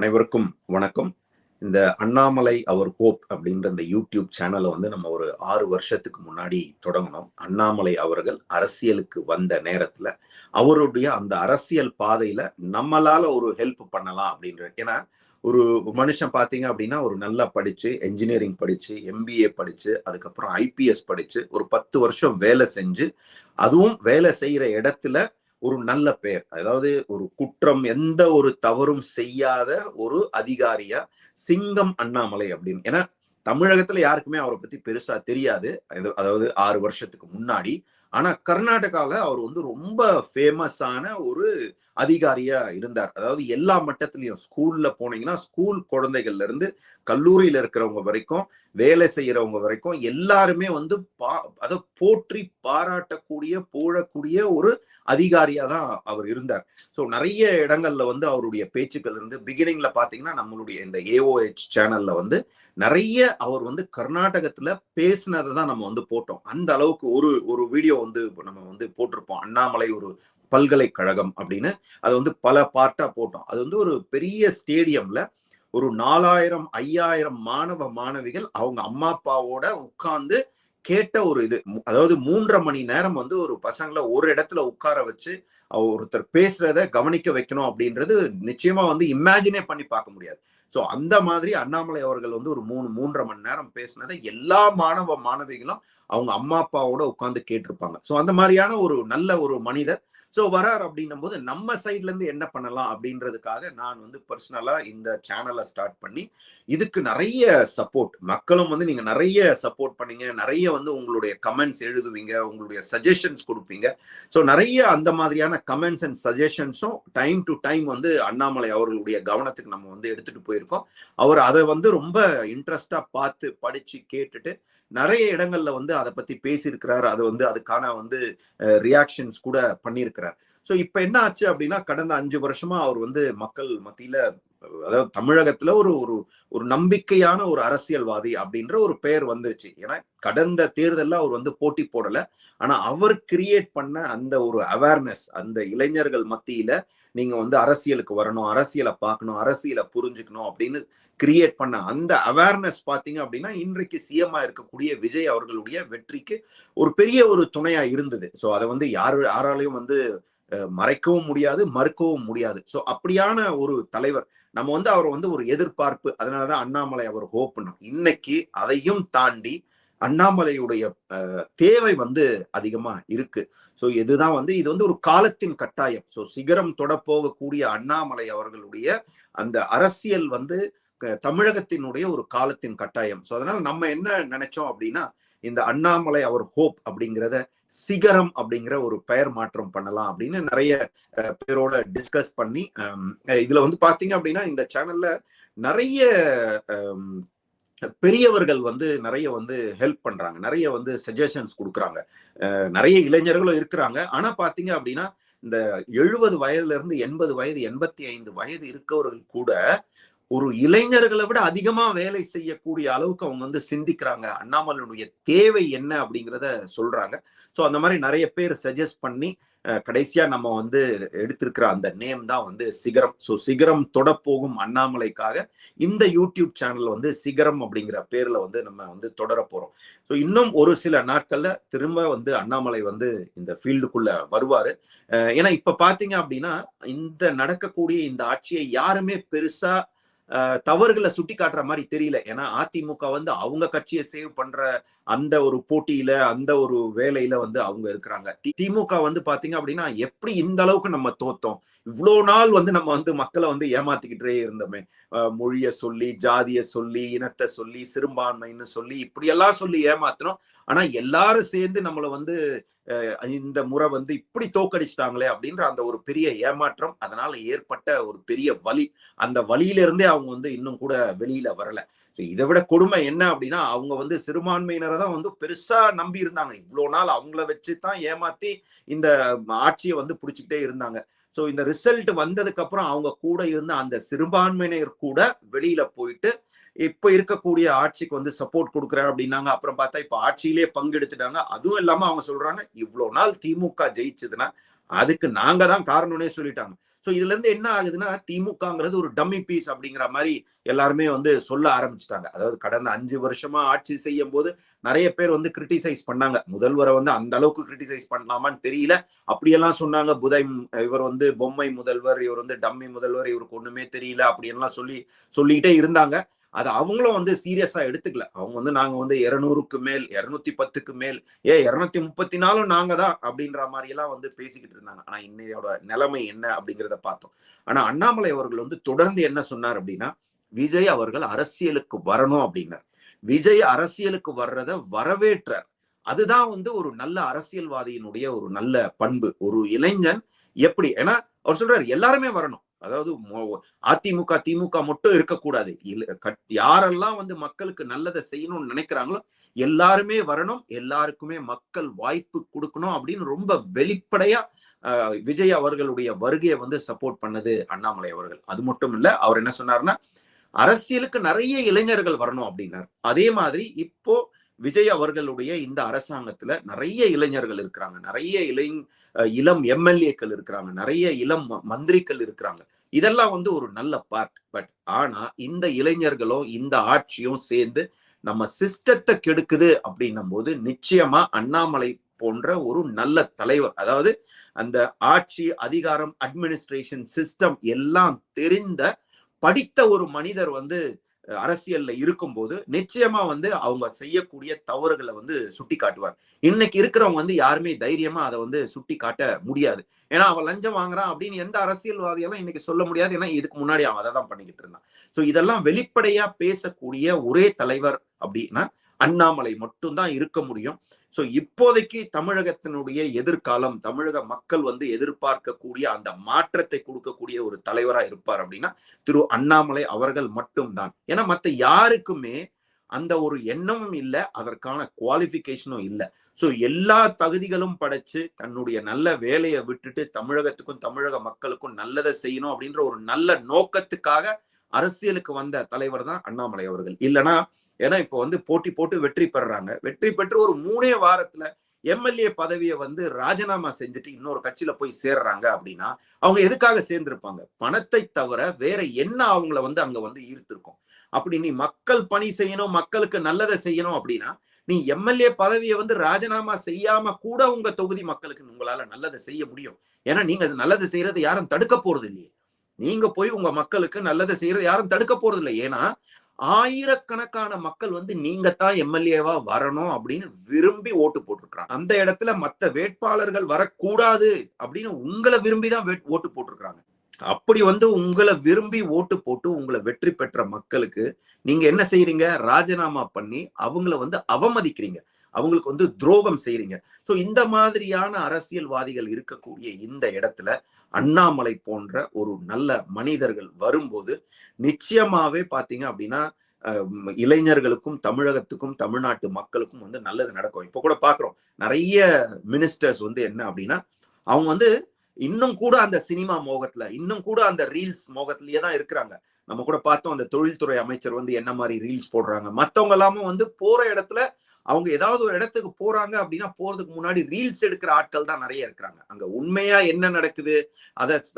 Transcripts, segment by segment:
அனைவருக்கும் வணக்கம். இந்த அண்ணாமலை அவர் ஹோப் அப்படின்ற இந்த யூடியூப் சேனலை வந்து நம்ம ஒரு 6 வருஷத்துக்கு முன்னாடி தொடங்கினோம். அண்ணாமலை அவர்கள் அரசியலுக்கு வந்த நேரத்துல அவருடைய அந்த அரசியல் பாதையில நம்மளால ஒரு ஹெல்ப் பண்ணலாம் அப்படின்ற. ஏன்னா ஒரு மனுஷன் பாத்தீங்க அப்படின்னா ஒரு நல்லா படிச்சு என்ஜினியரிங் படிச்சு எம்பிஏ படிச்சு அதுக்கப்புறம் ஐபிஎஸ் படிச்சு ஒரு 10 வருஷம் வேலை செஞ்சு அதுவும் வேலை செய்யற இடத்துல ஒரு நல்ல பெயர், அதாவது ஒரு குற்றம் எந்த ஒரு தவறும் செய்யாத ஒரு அதிகாரியா சிங்கம் அண்ணாமலை அப்படின்னு. ஏன்னா தமிழகத்துல யாருக்குமே அவரை பத்தி பெருசா தெரியாது, அதாவது 6 வருஷத்துக்கு முன்னாடி. ஆனா கர்நாடகால அவர் வந்து ரொம்ப ஃபேமஸான ஒரு அதிகாரியா இருந்தார். அதாவது எல்லா மட்டத்திலையும் ஸ்கூல்ல போனீங்கன்னா ஸ்கூல் குழந்தைகள்ல இருந்து கல்லூரியில இருக்கிறவங்க வரைக்கும் வேலை செய்யறவங்க வரைக்கும் எல்லாருமே வந்து அதை போற்றி பாராட்டக்கூடிய புகழக்கூடிய ஒரு அதிகாரியா தான் அவர் இருந்தார். ஸோ நிறைய இடங்கள்ல வந்து அவருடைய பேச்சுக்கள் இருந்து பிகினிங்ல பாத்தீங்கன்னா நம்மளுடைய இந்த ஏஓஹெச் சேனல்ல வந்து நிறைய அவர் வந்து கர்நாடகத்துல பேசினதை தான் நம்ம வந்து போட்டோம். அந்த அளவுக்கு ஒரு ஒரு வீடியோ வந்து நம்ம வந்து போட்டிருப்போம், அண்ணாமலை ஒரு பல்கலைக்கழகம் அப்படின்னு. அது வந்து பல பார்ட்டா போட்டோம். அது வந்து ஒரு பெரிய ஸ்டேடியம்ல ஒரு 4000 5000 மாணவ மாணவிகள் அவங்க அம்மா அப்பாவோட உட்கார்ந்து கேட்ட ஒரு இது. அதாவது 3.5 மணி நேரம் வந்து ஒரு பசங்களை ஒரு இடத்துல உட்கார வச்சு ஒருத்தர் பேசுறத கவனிக்க வைக்கணும் அப்படின்றது நிச்சயமா வந்து இமேஜினே பண்ணி பார்க்க முடியாது. ஸோ அந்த மாதிரி அண்ணாமலை அவர்கள் வந்து ஒரு 3.5 மணி நேரம் பேசினதை எல்லா மாணவ மாணவிகளும் அவங்க அம்மா அப்பாவோட உட்கார்ந்து கேட்டிருப்பாங்க. ஸோ அந்த மாதிரியான ஒரு நல்ல ஒரு மனிதர் ஸோ வரார் அப்படின்னும் போது நம்ம சைட்ல இருந்து என்ன பண்ணலாம் அப்படின்றதுக்காக நான் வந்து பர்சனலா இந்த சேனலை ஸ்டார்ட் பண்ணி இதுக்கு நிறைய சப்போர்ட், மக்களும் வந்து நீங்க நிறைய சப்போர்ட் பண்ணீங்க, நிறைய வந்து உங்களுடைய கமெண்ட்ஸ் எழுதுவீங்க, உங்களுடைய சஜஷன்ஸ் கொடுப்பீங்க. ஸோ நிறைய அந்த மாதிரியான கமெண்ட்ஸ் அண்ட் சஜஷன்ஸும் டைம் டு டைம் வந்து அண்ணாமலை அவர்களுடைய கவனத்துக்கு நம்ம வந்து எடுத்துட்டு போயிருக்கோம். அவர் அதை வந்து ரொம்ப இன்ட்ரெஸ்டா பார்த்து படிச்சு கேட்டுட்டு நிறைய இடங்கள்ல வந்து அதை பத்தி பேசியிருக்கிறார். அது வந்து அதுக்கான வந்து ரியாக்ஷன்ஸ் கூட பண்ணியிருக்கிறார். ஸோ இப்ப என்ன ஆச்சு அப்படின்னா கடந்த 5 வருஷமா அவர் வந்து மக்கள் மத்தியில, அதாவது தமிழகத்துல ஒரு ஒரு ஒரு நம்பிக்கையான ஒரு அரசியல்வாதி அப்படின்ற ஒரு பெயர் வந்துருச்சு. ஏன்னா கடந்த தேர்தலில் அவர் வந்து போட்டி போடல, ஆனா அவர் கிரியேட் பண்ண அந்த ஒரு அவேர்னஸ், அந்த இளைஞர்கள் மத்தியில நீங்க வந்து அரசியலுக்கு வரணும், அரசியலை பார்க்கணும், அரசியலை புரிஞ்சுக்கணும் அப்படின்னு கிரியேட் பண்ண அந்த அவேர்னஸ் பாத்தீங்க அப்படின்னா இன்றைக்கு சிஎம்ஆ இருக்கக்கூடிய விஜய் அவர்களுடைய வெற்றிக்கு ஒரு பெரிய ஒரு துணையா இருந்தது. ஸோ அதை வந்து யாராலையும் வந்து மறைக்கவும் முடியாது, மறுக்கவும் முடியாது. ஸோ அப்படியான ஒரு தலைவர் நம்ம வந்து அவர் வந்து ஒரு எதிர்பார்ப்பு, அதனாலதான் அண்ணாமலை அவர் ஹோப் பண்ணோம். இன்னைக்கு அதையும் தாண்டி அண்ணாமலையுடைய தேவை வந்து அதிகமா இருக்கு. ஸோ இதுதான் வந்து இது வந்து ஒரு காலத்தின் கட்டாயம். ஸோ சிகரம் தொட போகக்கூடிய அண்ணாமலை அவர்களுடைய அந்த அரசியல் வந்து தமிழகத்தினுடைய ஒரு காலத்தின் கட்டாயம். ஸோ அதனால நம்ம என்ன நினைச்சோம் அப்படின்னா இந்த அண்ணாமலை அவர் ஹோப் அப்படிங்கிறத சிகரம் அப்படிங்கிற ஒரு பெயர் மாற்றம் பண்ணலாம் அப்படின்னு நிறைய பேரோட டிஸ்கஸ் பண்ணி இதுல வந்து பாத்தீங்க அப்படின்னா இந்த சேனல்ல நிறைய பெரியவர்கள் வந்து நிறைய வந்து ஹெல்ப் பண்றாங்க, நிறைய வந்து சஜஷன்ஸ் கொடுக்குறாங்க, நிறைய இளைஞர்களும் இருக்கிறாங்க. ஆனா பாத்தீங்க அப்படின்னா இந்த 70 வயதுல இருந்து 80 வயது 85 வயது இருக்கவர்கள் கூட ஒரு இளைஞர்களை விட அதிகமா வேலை செய்யக்கூடிய அளவுக்கு அவங்க வந்து சிந்திக்கிறாங்க, அண்ணாமலையுடைய தேவை என்ன அப்படிங்கிறத சொல்றாங்க. ஸோ அந்த மாதிரி நிறைய பேர் சஜஸ்ட் பண்ணி கடைசியா நம்ம வந்து எடுத்திருக்கிற அந்த நேம் தான் வந்து சிகரம். ஸோ சிகரம் தொடப்போகும் அண்ணாமலைக்காக இந்த யூடியூப் சேனல் வந்து சிகரம் அப்படிங்கிற பேர்ல வந்து நம்ம வந்து தொடர போறோம். ஸோ இன்னும் ஒரு சில நாட்கள்ல திரும்ப வந்து அண்ணாமலை வந்து இந்த ஃபீல்டுக்குள்ள வருவாரு. ஏன்னா இப்ப பாத்தீங்க அப்படின்னா இந்த நடக்கக்கூடிய இந்த ஆட்சியை யாருமே பெருசா தவறுகளை சுட்டி காட்டுற மாதிரி தெரியல. ஏன்னா அதிமுக வந்து அவங்க கட்சியை சேவ் பண்ற அந்த ஒரு போட்டியில அந்த ஒரு வேலையில வந்து அவங்க இருக்கிறாங்க. திமுக வந்து பாத்தீங்க அப்படின்னா எப்படி இந்த அளவுக்கு நம்ம தோத்தோம், இவ்வளவு நாள் வந்து நம்ம வந்து மக்களை வந்து ஏமாத்திக்கிட்டே இருந்தோமே, மொழிய சொல்லி ஜாதிய சொல்லி இனத்தை சொல்லி சிறுபான்மைன்னு சொல்லி இப்படியெல்லாம் சொல்லி ஏமாத்தினோம். ஆனா எல்லாரும் சேர்ந்து நம்மளை வந்து இந்த முறை வந்து இப்படி தோக்கடிச்சிட்டாங்களே அப்படின்ற அந்த ஒரு பெரிய ஏமாற்றம், அதனால ஏற்பட்ட ஒரு பெரிய வலி, அந்த வலியிலிருந்தே அவங்க வந்து இன்னும் கூட வெளியில வரல. இதை விட கொடுமை என்ன அப்படின்னா அவங்க வந்து சிறுபான்மையினரை தான் வந்து பெருசா நம்பி இருந்தாங்க. இவ்வளவு நாள் அவங்கள வச்சுதான் ஏமாத்தி இந்த ஆட்சியை வந்து பிடிச்சிக்கிட்டே இருந்தாங்க. ஸோ இந்த ரிசல்ட் வந்ததுக்கு அப்புறம் அவங்க கூட இருந்த அந்த சிறுபான்மையினர் கூட வெளியில போயிட்டு இப்ப இருக்கக்கூடிய ஆட்சிக்கு வந்து சப்போர்ட் கொடுக்குறாரு அப்படின்னாங்க. அப்புறம் பார்த்தா இப்ப ஆட்சியிலே பங்கெடுத்துட்டாங்க. அதுவும் இல்லாம அவங்க சொல்றாங்க இவ்வளவு நாள் திமுக ஜெயிச்சதுன்னா அதுக்கு நாங்க தான் காரணம்னே சொல்லிட்டாங்க. சோ இதுல இருந்து என்ன ஆகுதுன்னா, திமுகங்கிறது ஒரு டம்மி பீஸ் அப்படிங்கிற மாதிரி எல்லாருமே வந்து சொல்ல ஆரம்பிச்சுட்டாங்க. அதாவது கடந்த 5 வருஷமா ஆட்சி செய்யும் போது நிறைய பேர் வந்து கிரிட்டிசைஸ் பண்ணாங்க. முதல்வரை வந்து அந்த அளவுக்கு கிரிட்டிசைஸ் பண்ணலாமான்னு தெரியல. அப்படியெல்லாம் சொன்னாங்க. இவர் வந்து பொம்மை முதல்வர், இவர் வந்து டம்மி முதல்வர், இவருக்கு ஒண்ணுமே தெரியல அப்படின்லாம் சொல்லிக்கிட்டே இருந்தாங்க. அது அவங்களும் வந்து சீரியஸா எடுத்துக்கல. அவங்க வந்து நாங்க வந்து 200க்கு மேல் 210க்கு மேல் 234 நாங்க தான் அப்படின்ற மாதிரி எல்லாம் வந்து பேசிக்கிட்டு இருந்தாங்க. ஆனா இன்னையோட நிலைமை என்ன அப்படிங்கிறத பார்த்தோம். ஆனா அண்ணாமலை அவர்கள் வந்து தொடர்ந்து என்ன சொன்னார் அப்படின்னா, விஜய் அவர்கள் அரசியலுக்கு வரணும் அப்படின்னார். விஜய் அரசியலுக்கு வர்றத வரவேற்றார். அதுதான் வந்து ஒரு நல்ல அரசியல்வாதியினுடைய ஒரு நல்ல பண்பு. ஒரு இளைஞன் எப்படி, ஏன்னா அவர் சொல்றாரு எல்லாருமே வரணும். அதாவது அதிமுக திமுக மட்டும் இருக்கக்கூடாது. யாரெல்லாம் வந்து மக்களுக்கு நல்லதை செய்யணும்னு நினைக்கிறாங்களோ எல்லாருமே வரணும், எல்லாருக்குமே மக்கள் வாய்ப்பு கொடுக்கணும் அப்படின்னு ரொம்ப வெளிப்படையா விஜய் அவர்களுடைய வருகையை வந்து சப்போர்ட் பண்ணது அண்ணாமலை அவர்கள். அது மட்டும் இல்ல, அவர் என்ன சொன்னார்னா, அரசியலுக்கு நிறைய இளைஞர்கள் வரணும் அப்படின்னார். அதே மாதிரி இப்போ விஜய் அவர்களுடைய இந்த அரசாங்கத்துல நிறைய இளைஞர்கள் இருக்கிறாங்க, நிறைய இளம் எம்எல்ஏக்கள் இருக்கிறாங்க, நிறைய இளம் மந்திரிகள் இருக்கிறாங்க. இதெல்லாம் வந்து ஒரு நல்ல பார்ட். பட் ஆனா இந்த இளைஞர்களும் இந்த ஆட்சியும் சேர்ந்து நம்ம சிஸ்டத்தை கெடுக்குது அப்படின்னும் போது நிச்சயமா அண்ணாமலை போன்ற ஒரு நல்ல தலைவர், அதாவது அந்த ஆட்சி அதிகாரம் அட்மினிஸ்ட்ரேஷன் சிஸ்டம் எல்லாம் தெரிந்த படித்த ஒரு மனிதர் வந்து அரசியல்ல இருக்கும்போது நிச்சயமா வந்து அவங்க செய்யக்கூடிய தவறுகளை வந்து சுட்டி காட்டுவார். இன்னைக்கு இருக்கிறவங்க வந்து யாருமே தைரியமா அதை வந்து சுட்டி காட்ட முடியாது. ஏன்னா அவன் லஞ்சம் வாங்குறான் அப்படின்னு எந்த அரசியல்வாதியெல்லாம் இன்னைக்கு சொல்ல முடியாது. ஏன்னா இதுக்கு முன்னாடி அவன் அதை தான் பண்ணிக்கிட்டு இருந்தான். சோ இதெல்லாம் வெளிப்படையா பேசக்கூடிய ஒரே தலைவர் அப்படின்னா அண்ணாமலை மட்டும்தான் இருக்க முடியும். சோ இப்போதைக்கு தமிழகத்தினுடைய எதிர்காலம், தமிழக மக்கள் வந்து எதிர்பார்க்கக்கூடிய அந்த மாற்றத்தை கொடுக்கக்கூடிய ஒரு தலைவரா இருப்பார் அப்படின்னா திரு அண்ணாமலை அவர்கள் மட்டும்தான். ஏன்னா மத்த யாருக்குமே அந்த ஒரு எண்ணமும் இல்லை, அதற்கான குவாலிபிகேஷனும் இல்லை. சோ எல்லா தகுதிகளும் படைச்சு தன்னுடைய நல்ல வேலையை விட்டுட்டு தமிழகத்துக்கும் தமிழக மக்களுக்கும் நல்லதை செய்யணும் அப்படின்ற ஒரு நல்ல நோக்கத்துக்காக அரசியலுக்கு வந்த தலைவர் தான் அண்ணாமலை அவர்கள். இல்லைன்னா ஏன்னா இப்ப வந்து போட்டி போட்டு வெற்றி பெறாங்க. வெற்றி பெற்று ஒரு 3 வாரத்துல எம்எல்ஏ பதவியை வந்து ராஜினாமா செஞ்சுட்டு இன்னொரு கட்சியில போய் சேர்றாங்க அப்படின்னா அவங்க எதுக்காக சேர்ந்திருப்பாங்க? பணத்தை தவிர வேற என்ன அவங்கள வந்து அங்க வந்து ஈர்த்திருக்கும்? அப்படி நீ மக்கள் பணி செய்யணும், மக்களுக்கு நல்லதை செய்யணும் அப்படின்னா நீ எம்எல்ஏ பதவியை வந்து ராஜினாமா செய்யாம கூட உங்க தொகுதி மக்களுக்கு உங்களால நல்லதை செய்ய முடியும். ஏன்னா நீங்க நல்லது செய்யறது யாரும் தடுக்க போறது இல்லையே. நீங்க போய் உங்க மக்களுக்கு நல்லதை செய்யறது யாரும் தடுக்க போறது இல்லை. ஏன்னா ஆயிரக்கணக்கான மக்கள் வந்து நீங்க தான் எம்எல்ஏவா வரணும் அப்படின்னு விரும்பி ஓட்டு போட்டிருக்காங்க. அந்த இடத்துல மத்த வேட்பாளர்கள் வரக்கூடாது அப்படின்னு உங்களை விரும்பிதான் ஓட்டு போட்டிருக்காங்க. அப்படி வந்து உங்களை விரும்பி ஓட்டு போட்டு உங்களை வெற்றி பெற்ற மக்களுக்கு நீங்க என்ன செய்யறீங்க? ராஜினாமா பண்ணி அவங்கள வந்து அவமதிக்கிறீங்க, அவங்களுக்கு வந்து துரோகம் செய்யறீங்க. சோ இந்த மாதிரியான அரசியல்வாதிகள் இருக்கக்கூடிய இந்த இடத்துல அண்ணாமலை போன்ற ஒரு நல்ல மனிதர்கள் வரும்போது நிச்சயமாவே பாத்தீங்க அப்படின்னா இளைஞர்களுக்கும் தமிழகத்துக்கும் தமிழ்நாட்டு மக்களுக்கும் வந்து நல்லது நடக்கும். இப்ப கூட பாக்குறோம் நிறைய மினிஸ்டர்ஸ் வந்து என்ன அப்படின்னா அவங்க வந்து இன்னும் கூட அந்த சினிமா மோகத்துல, இன்னும் கூட அந்த ரீல்ஸ் மோகத்திலேயே தான் இருக்கிறாங்க. நம்ம கூட பார்த்தோம் அந்த தொழில்துறை அமைச்சர் வந்து என்ன மாதிரி ரீல்ஸ் போடுறாங்க. மத்தவங்க எல்லாமும் வந்து போற இடத்துல அவங்க ஏதாவது ஒரு இடத்துக்கு போறாங்க அப்படின்னா போறதுக்கு முன்னாடி ரீல்ஸ் எடுக்கிற ஆட்கள் தான் நிறைய இருக்கிறாங்க. அங்க உண்மையா என்ன நடக்குது,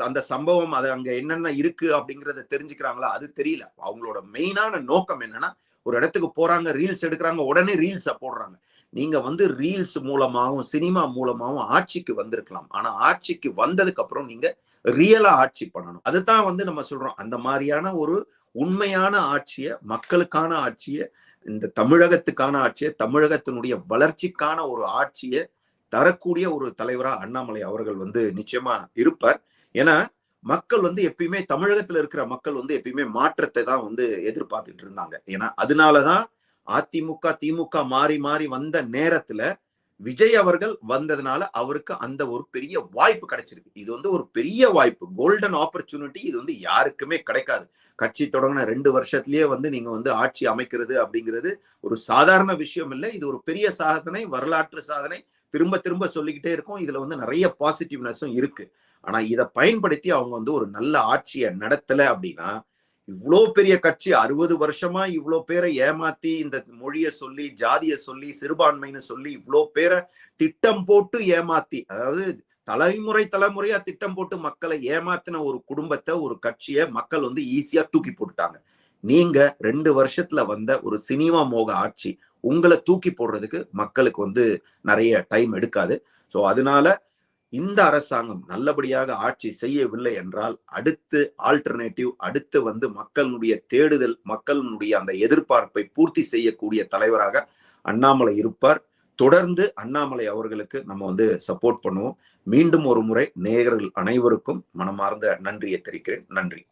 அந்த சம்பவம் அது அங்க என்னென்ன இருக்கு அப்படிங்கறத தெரிஞ்சுக்கிறாங்களா அது தெரியல. அவங்களோட மெயினான நோக்கம் என்னன்னா ஒரு இடத்துக்கு போறாங்க, ரீல்ஸ் எடுக்கிறாங்க, உடனே ரீல்ஸ போடுறாங்க. நீங்க வந்து ரீல்ஸ் மூலமாகவும் சினிமா மூலமாகவும் ஆட்சிக்கு வந்திருக்கலாம். ஆனா ஆட்சிக்கு வந்ததுக்கு அப்புறம் நீங்க ரியலா ஆட்சி பண்ணணும். அதுதான் வந்து நம்ம சொல்றோம். அந்த மாதிரியான ஒரு உண்மையான ஆட்சியை, மக்களுக்கான ஆட்சியை, இந்த தமிழகத்துக்கான ஆட்சியை, தமிழகத்தினுடைய வளர்ச்சிக்கான ஒரு ஆட்சியை தரக்கூடிய ஒரு தலைவரா அண்ணாமலை அவர்கள் வந்து நிச்சயமா இருப்பார். ஏன்னா மக்கள் வந்து எப்பயுமே தமிழகத்துல இருக்கிற மக்கள் வந்து எப்பயுமே மாற்றத்தை தான் வந்து எதிர்பார்த்துட்டு இருந்தாங்க. ஏன்னா அதனாலதான் அதிமுக திமுக மாறி மாறி வந்த நேரத்துல விஜய் அவர்கள் வந்ததுனால அவருக்கு அந்த ஒரு பெரிய வாய்ப்பு கிடைச்சிருக்கு. இது வந்து ஒரு பெரிய வாய்ப்பு, கோல்டன் ஆப்பர்ச்சுனிட்டி. இது வந்து யாருக்குமே கிடைக்காது. கட்சி தொடங்கின 2 வருஷத்திலேயே வந்து நீங்க வந்து ஆட்சி அமைக்கிறது அப்படிங்கிறது ஒரு சாதாரண விஷயம் இல்லை. இது ஒரு பெரிய சாதனை, வரலாற்று சாதனை. திரும்ப திரும்ப சொல்லிக்கிட்டே இருக்கும். இதுல வந்து நிறைய பாசிட்டிவ்னஸும் இருக்கு. ஆனா இதை பயன்படுத்தி அவங்க வந்து ஒரு நல்ல ஆட்சியை நடத்தல அப்படின்னா இவ்வளோ பெரிய கட்சி 60 வருஷமா இவ்வளோ பேரை ஏமாத்தி இந்த மொழியை சொல்லி, ஜாதியை சொல்லி, சிறுபான்மைன்னு சொல்லி இவ்வளோ பேரை திட்டம் போட்டு ஏமாத்தி, அதாவது தலைமுறை தலைமுறையா திட்டம் போட்டு மக்களை ஏமாத்தின ஒரு குடும்பத்தை, ஒரு கட்சியை மக்கள் வந்து ஈஸியா தூக்கி போட்டுட்டாங்க. நீங்க 2 வருஷத்துல வந்த ஒரு சினிமா மோக ஆட்சி உங்களை தூக்கி போடுறதுக்கு மக்களுக்கு வந்து நிறைய டைம் எடுக்காது. சோ அதனால இந்த அரசாங்கம் நல்லபடியாக ஆட்சி செய்யவில்லை என்றால் அடுத்து ஆல்டர்னேட்டிவ், அடுத்து வந்து மக்களுடைய தேடுதல், மக்களுடைய அந்த எதிர்பார்ப்பை பூர்த்தி செய்யக்கூடிய தலைவராக அண்ணாமலை இருப்பார். தொடர்ந்து அண்ணாமலை அவர்களுக்கு நம்ம வந்து சப்போர்ட் பண்ணுவோம். மீண்டும் ஒரு முறை நேயர்கள் அனைவருக்கும் மனமார்ந்த நன்றியை தெரிவிக்கிறேன். நன்றி.